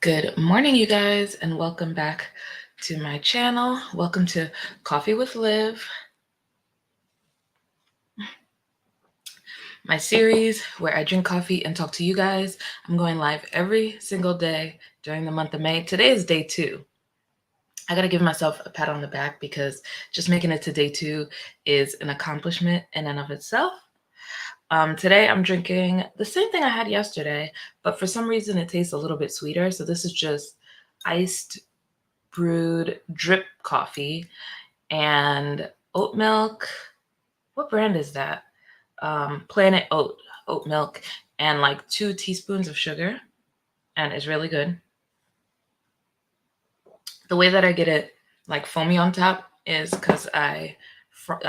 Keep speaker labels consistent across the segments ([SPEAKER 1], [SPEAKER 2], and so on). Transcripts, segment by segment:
[SPEAKER 1] Good morning, you guys, and welcome back to my channel. Welcome to Coffee with Liv, my series where I drink coffee and talk to you guys. I'm going live every single day during the month of May. Today is day 2. I gotta give myself a pat on the back because just making it to day 2 is an accomplishment in and of itself. Today I'm drinking the same thing I had yesterday, but for some reason it tastes a little bit sweeter. So this is just iced brewed drip coffee and oat milk. What brand is that? Planet oat milk, and like 2 teaspoons of sugar, and it's really good. The way that I get it like foamy on top is because I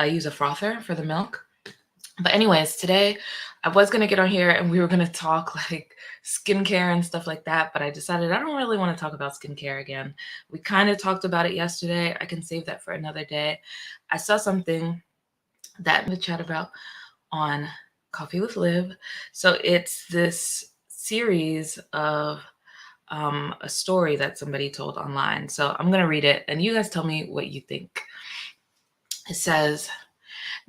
[SPEAKER 1] use a frother for the milk. But anyways, today I was gonna get on here and we were gonna talk like skincare and stuff like that, but I decided I don't really want to talk about skincare again. We kind of talked about it yesterday. I can save that for another day. I saw something that to chat about on Coffee with Liv. So it's this series of a story that somebody told online. So I'm gonna read it and you guys tell me what you think. It says,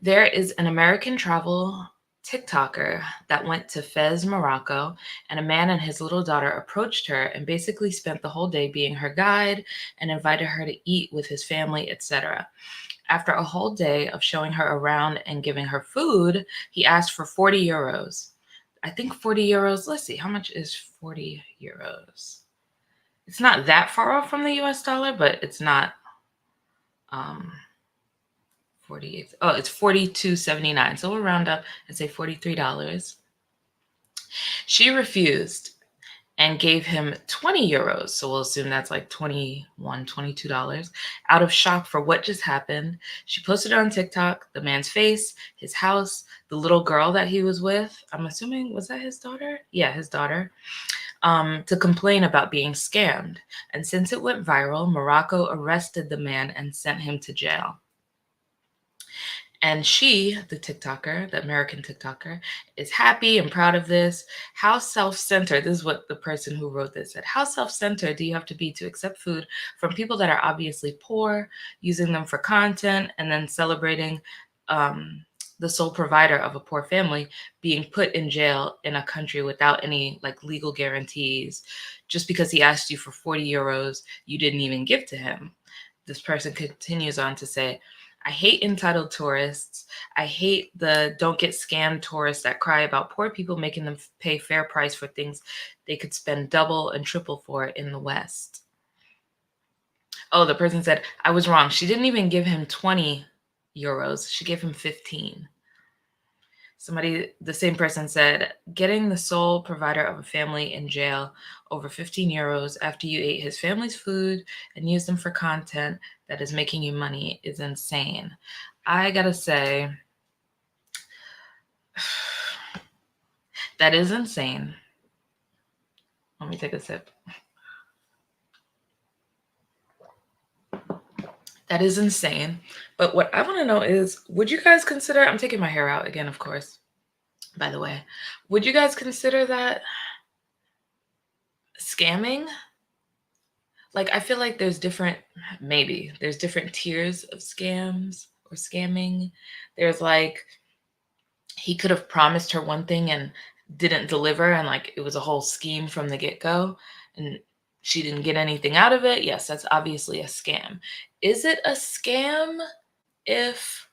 [SPEAKER 1] there is an American travel TikToker that went to Fez, Morocco, and a man and his little daughter approached her and basically spent the whole day being her guide and invited her to eat with his family, etc. After a whole day of showing her around and giving her food, he asked for 40 euros. I think 40 euros, let's see, how much is 40 euros? It's not that far off from the US dollar, but it's not um 48. Oh, it's 42.79. So we'll round up and say $43. She refused and gave him 20 euros. So we'll assume that's like $22. Out of shock for what just happened, she posted on TikTok the man's face, his house, the little girl that he was with. I'm assuming, was that his daughter? Yeah, his daughter. To complain about being scammed. And since it went viral, Morocco arrested the man and sent him to jail. And she, the TikToker, the American TikToker, is happy and proud of this. How self-centered, this is what the person who wrote this said, how self-centered do you have to be to accept food from people that are obviously poor, using them for content, and then celebrating the sole provider of a poor family being put in jail in a country without any like legal guarantees just because he asked you for 40 euros you didn't even give to him. This person continues on to say, I hate entitled tourists. I hate the don't get scammed tourists that cry about poor people making them pay fair price for things they could spend double and triple for in the West. Oh, the person said, I was wrong. She didn't even give him 20 euros. She gave him 15. The same person said, getting the sole provider of a family in jail over 15 euros after you ate his family's food and used them for content that is making you money is insane. I gotta say, that is insane. Let me take a sip. That is insane. But what I want to know is, would you guys consider, I'm taking my hair out again, of course, by the way, would you guys consider that scamming? Like, I feel like there's different tiers of scams or scamming. There's like, he could have promised her one thing and didn't deliver, and like it was a whole scheme from the get-go, and she didn't get anything out of it. Yes, that's obviously a scam. Is it a scam if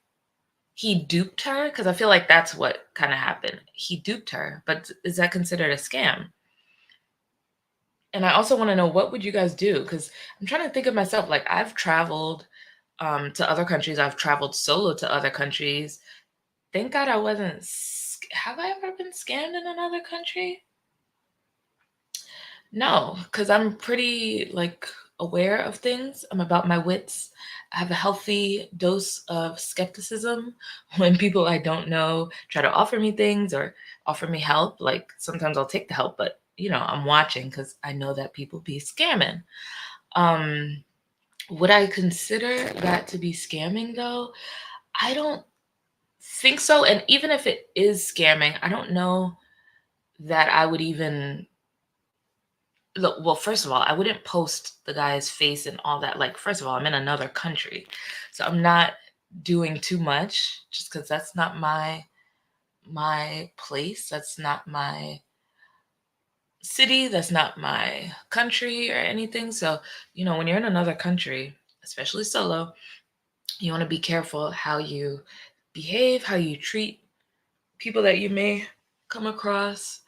[SPEAKER 1] he duped her? Because I feel like that's what kind of happened. He duped her, but is that considered a scam? And I also want to know, what would you guys do? Because I'm trying to think of myself. Like, I've traveled to other countries. I've traveled solo to other countries. Thank God I wasn't. Have I ever been scammed in another country? No, because I'm pretty like aware of things. I'm about my wits. I have a healthy dose of skepticism when people I don't know try to offer me things or offer me help. Like, sometimes I'll take the help, but I'm watching because I know that people be scamming. Um, would I consider that to be scamming though? I don't think so. And even if it is scamming, I don't know that I would even Look, well, first of all, I wouldn't post the guy's face and all that. Like, first of all, I'm in another country, so I'm not doing too much just because that's not my place. That's not my city. That's not my country or anything. So, when you're in another country, especially solo, you want to be careful how you behave, how you treat people that you may come across.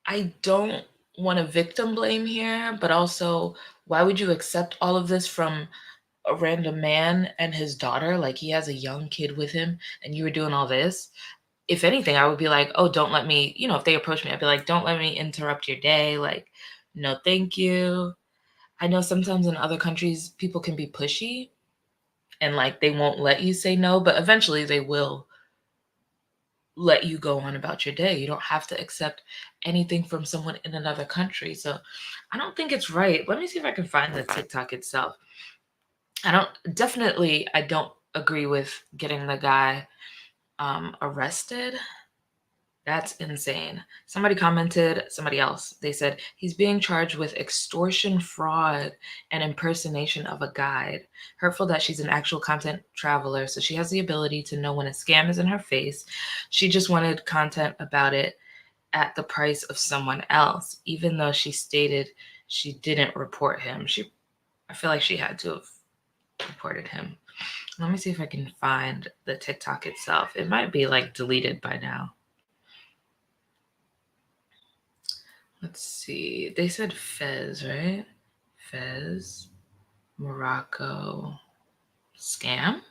[SPEAKER 1] I don't want to victim blame here, but also, why would you accept all of this from a random man and his daughter? Like, he has a young kid with him, and you were doing all this. If anything, I would be like, oh, don't let me, if they approach me, I'd be like, don't let me interrupt your day. Like, no, thank you. I know sometimes in other countries, people can be pushy and like they won't let you say no, but eventually they will let you go on about your day. You don't have to accept anything from someone in another country. So I don't think it's right. Let me see if I can find the TikTok itself. I don't agree with getting the guy arrested. That's insane. Somebody commented, somebody else, they said he's being charged with extortion, fraud, and impersonation of a guide. Hurtful that she's an actual content traveler, so she has the ability to know when a scam is in her face. She just wanted content about it at the price of someone else, even though she stated she didn't report him. I feel like she had to have reported him. Let me see if I can find the TikTok itself. It might be like deleted by now. Let's see. They said Fez, right? Fez, Morocco, scam.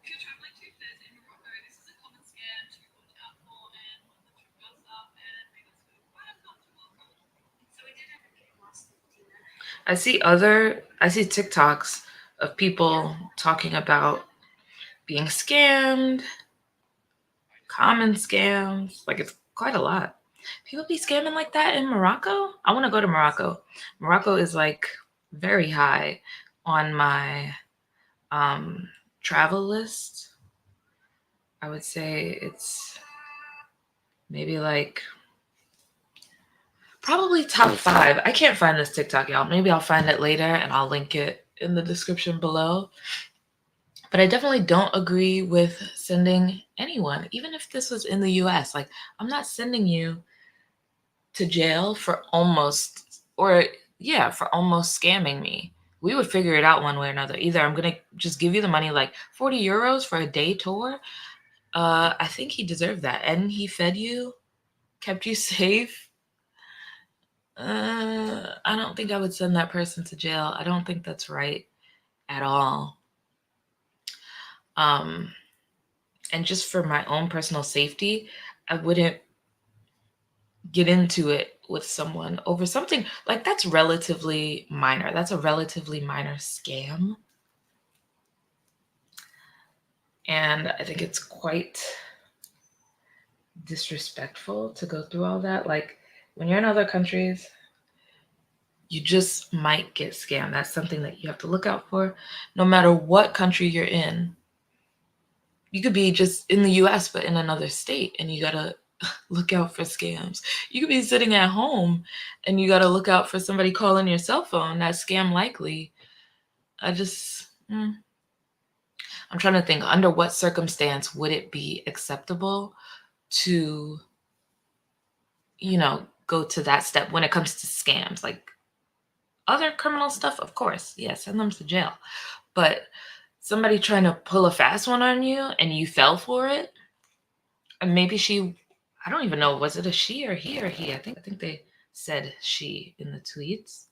[SPEAKER 1] If you're traveling to Fez in Morocco, this is a common scam to watch out for and what the trip goes up and make us feel quite uncomfortable. So we did everything last dinner. I see TikToks of people talking about being scammed, common scams. Like, it's quite a lot. People be scamming like that in Morocco? I want to go to Morocco. Morocco is like very high on my travel list. I would say it's maybe like probably top 5. I can't find this TikTok, y'all. Maybe I'll find it later and I'll link it in the description below. But I definitely don't agree with sending anyone, even if this was in the US. Like, I'm not sending you to jail for almost scamming me. We would figure it out one way or another. Either I'm gonna just give you the money, like 40 euros for a day tour. I think he deserved that, and he fed you, kept you safe. I don't think I would send that person to jail. I don't think that's right at all. And just for my own personal safety, I wouldn't get into it with someone over something like that's relatively minor. That's a relatively minor scam. And I think it's quite disrespectful to go through all that. Like, when you're in other countries, you just might get scammed. That's something that you have to look out for no matter what country you're in. You could be just in the US, but in another state, and you gotta look out for scams. You could be sitting at home and you gotta look out for somebody calling your cell phone. That's scam likely. I'm trying to think, under what circumstance would it be acceptable to, go to that step when it comes to scams? Like, other criminal stuff, of course, yeah, send them to jail. But somebody trying to pull a fast one on you and you fell for it, and maybe I don't even know, was it a she or he or he? I think they said she in the tweets.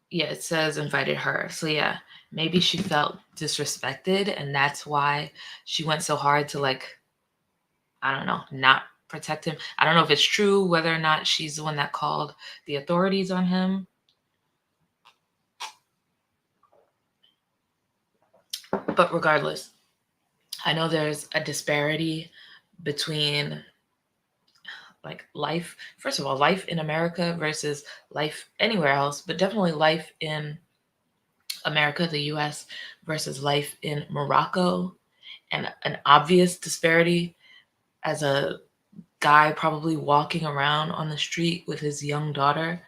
[SPEAKER 1] Yeah, it says invited her. So yeah, maybe she felt disrespected and that's why she went so hard to, like, I don't know, not protect him. I don't know if it's true, whether or not she's the one that called the authorities on him. But regardless, I know there's a disparity between, like, life, first of all, life in America versus life anywhere else, but definitely life in America, the US, versus life in Morocco, and an obvious disparity as a guy probably walking around on the street with his young daughter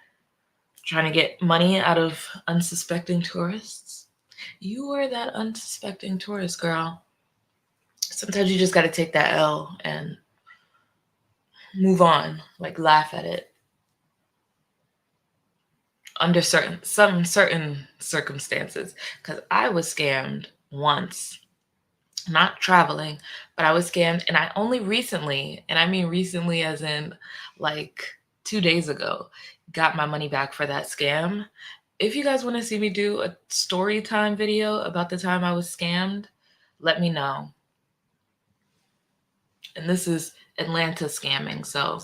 [SPEAKER 1] trying to get money out of unsuspecting tourists. You were that unsuspecting tourist, girl. Sometimes you just got to take that L and move on, like laugh at it under some certain circumstances. Because I was scammed once, not traveling, but I was scammed, and I only recently, and I mean recently as in like 2 days ago, got my money back for that scam. If you guys want to see me do a story time video about the time I was scammed, let me know. And this is Atlanta scamming, so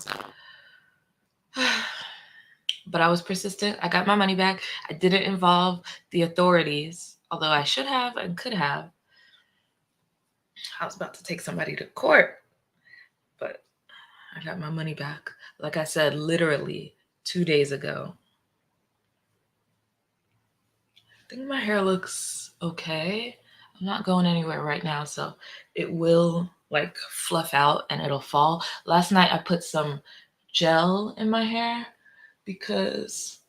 [SPEAKER 1] but I was persistent. I got my money back. I didn't involve the authorities, although I should have and could have. I was about to take somebody to court, but I got my money back. Like I said, literally 2 days ago. I think my hair looks okay. I'm not going anywhere right now, so it will like fluff out and it'll fall. Last night I put some gel in my hair because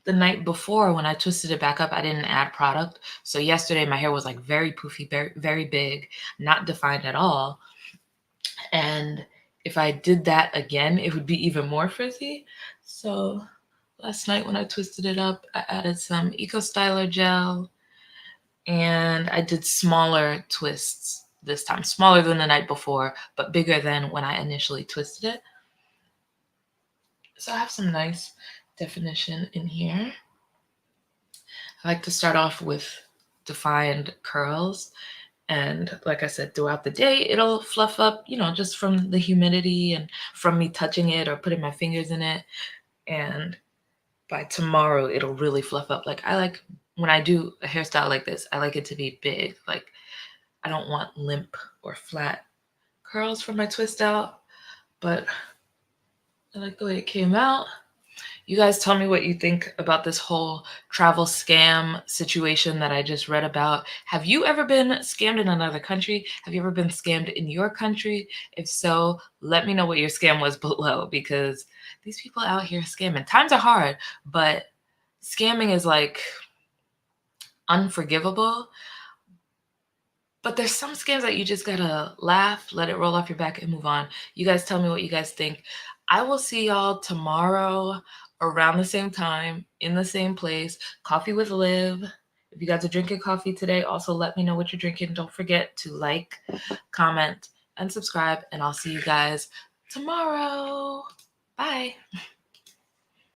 [SPEAKER 1] the night before when I twisted it back up, I didn't add product. So yesterday my hair was like very poofy, very, very big, not defined at all. And if I did that again, it would be even more frizzy. So last night when I twisted it up, I added some Eco Styler gel and I did smaller twists this time, smaller than the night before, but bigger than when I initially twisted it. So I have some nice definition in here. I like to start off with defined curls. And like I said, throughout the day, it'll fluff up, just from the humidity and from me touching it or putting my fingers in it. And by tomorrow, it'll really fluff up. Like I like when I do a hairstyle like this, I like it to be big. Like I don't want limp or flat curls for my twist out, but I like the way it came out. You guys tell me what you think about this whole travel scam situation that I just read about. Have you ever been scammed in another country? Have you ever been scammed in your country? If so, let me know what your scam was below, because these people out here scamming. Times are hard, but scamming is like unforgivable. But there's some scams that you just gotta laugh, let it roll off your back, and move on. You guys tell me what you guys think. I will see y'all tomorrow around the same time, in the same place. Coffee with Liv. If you guys are drinking coffee today, also let me know what you're drinking. Don't forget to like, comment, and subscribe. And I'll see you guys tomorrow. Bye.